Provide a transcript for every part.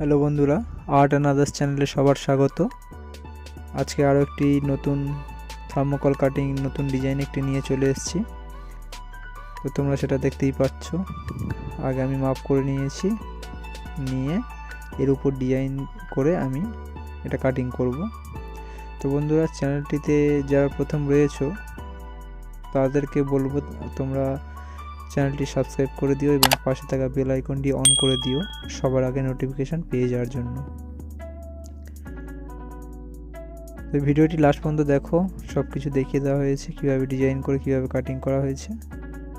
Hello বন্ধুরা, art and others চ্যানেলে সবার স্বাগত। আজকে আরও একটি নতুন থার্মোকল কাটিং নতুন ডিজাইন একটি নিয়ে চলে এসেছি। তো তোমরা সেটা দেখতেই পাচ্ছ। আগে আমি মাপ করে নিয়েছি, নিয়ে এর উপর ডিজাইন করে আমি এটা কাটিং করব। তো বন্ধুরা, চ্যানেলটিতে যারা প্রথম রয়েছো তাদেরকে বলবো তোমরা চ্যানেলটি সাবস্ক্রাইব করে দিও এবং পাশে থাকা বেল আইকনটি অন করে দিও সবার আগে নোটিফিকেশান পেয়ে যাওয়ার জন্য। তো ভিডিওটি লাস্ট পর্যন্ত দেখো, সব কিছু দেখিয়ে দেওয়া হয়েছে কীভাবে ডিজাইন করে কীভাবে কাটিং করা হয়েছে।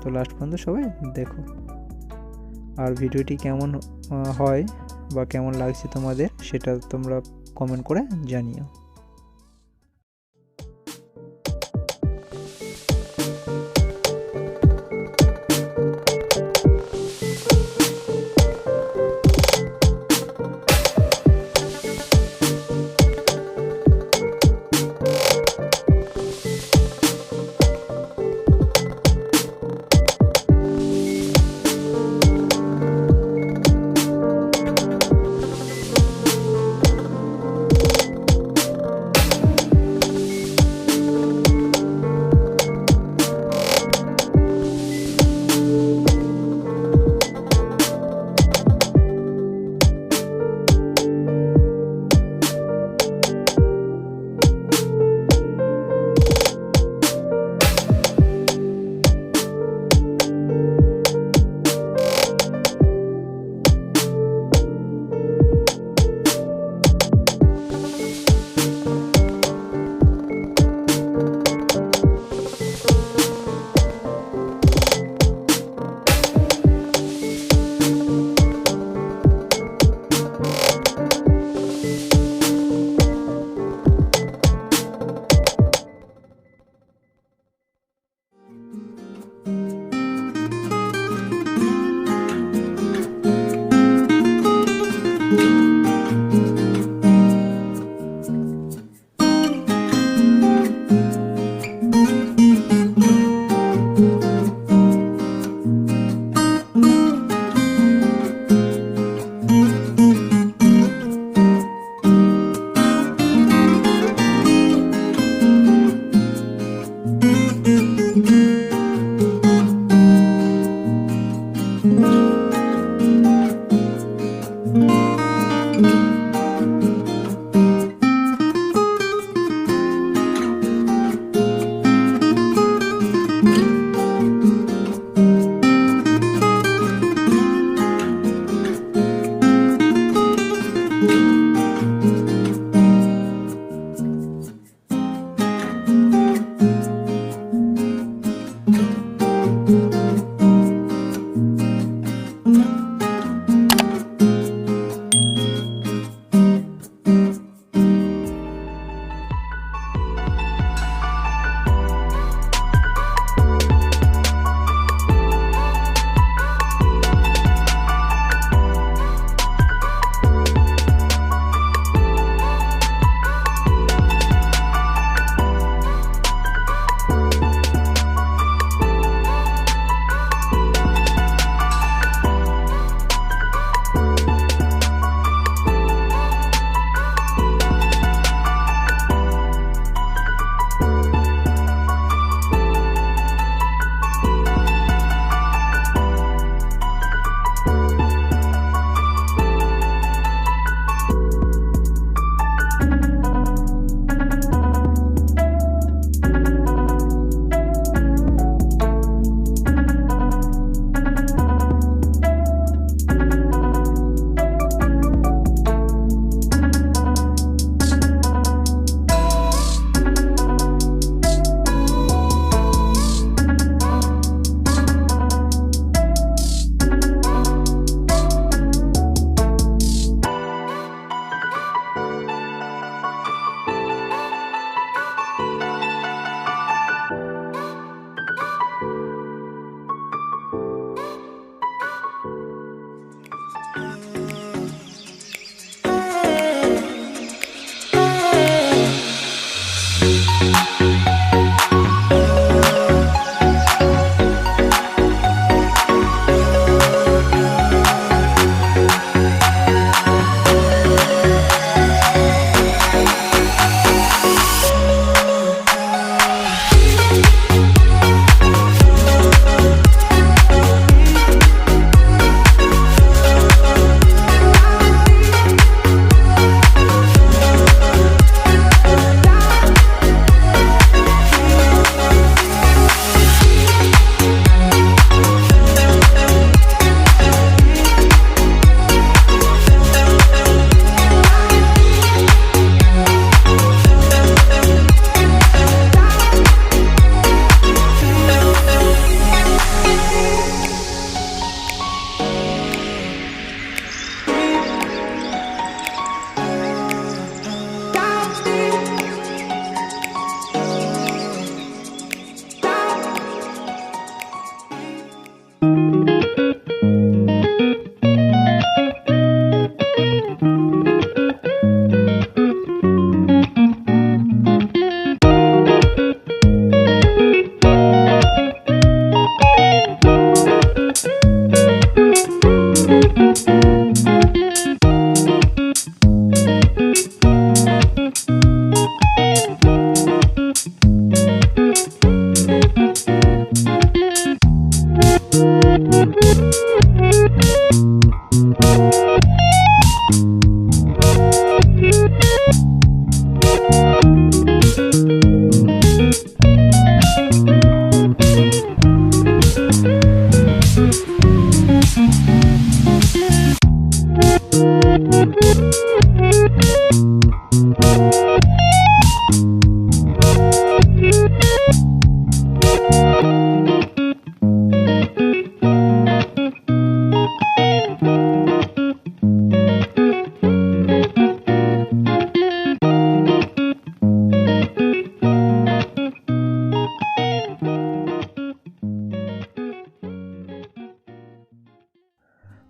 তো লাস্ট পর্যন্ত সবাই দেখো, আর ভিডিওটি কেমন হয় বা কেমন লাগছে তোমাদের সেটা তোমরা কমেন্ট করে জানিও।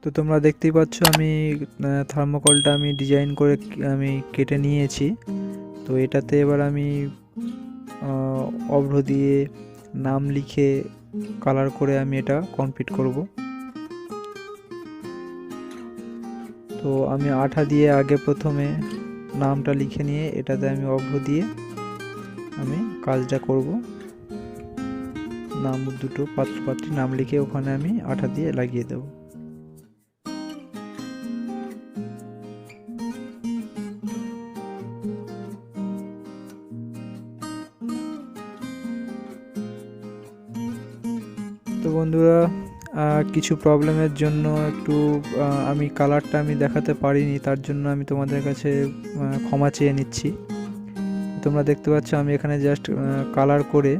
তো তোমরা দেখতেই পাচ্ছ আমি থার্মোকলটা আমি ডিজাইন করে আমি কেটে নিয়েছি। তো এটাতে এবার আমি অভ্র দিয়ে নাম লিখে কালার করে আমি এটা কমপ্লিট করব। তো আমি আঠা দিয়ে আগে প্রথমে নামটা লিখে নিয়ে এটাতে আমি অভ্র দিয়ে আমি কাজটা করব। নাম দুটো পাত্রপাত্রী নাম লিখে ওখানে আমি আঠা দিয়ে লাগিয়ে দেব। তো বন্ধুরা কিছু প্রবলেমের জন্য একটু আমি কালারটা আমি দেখাতে পারিনি, তার জন্য আমি তোমাদের কাছে ক্ষমা চেয়ে নিচ্ছি। তোমরা দেখতে পাচ্ছ আমি এখানে জাস্ট কালার করে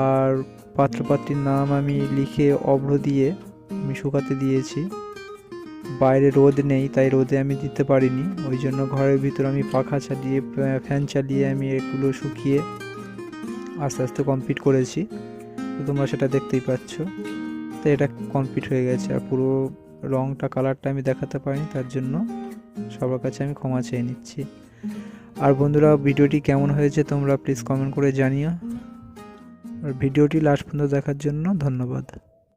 আর পাত্রপাত্রীর নাম আমি লিখে অভ্র দিয়ে আমি শুকাতে দিয়েছি। বাইরে রোদ নেই, তাই রোদে আমি দিতে পারিনি, ওই জন্য ঘরের ভিতর আমি পাখা চালিয়ে ফ্যান চালিয়ে আমি এগুলো শুকিয়ে আস্তে আস্তে কমপ্লিট করেছি। তো তোমরা সেটা দেখতেই পাচ্ছ। তো এটা কমপ্লিট হয়ে গেছে, আর পুরো রংটা কালারটা আমি দেখাতে পারিনি, তার জন্য সবার কাছে আমি ক্ষমা চেয়ে নিচ্ছি। আর বন্ধুরা ভিডিওটি কেমন হয়েছে তোমরা প্লিজ কমেন্ট করে জানিও। আর ভিডিওটি লাস্ট পর্যন্ত দেখার জন্য ধন্যবাদ।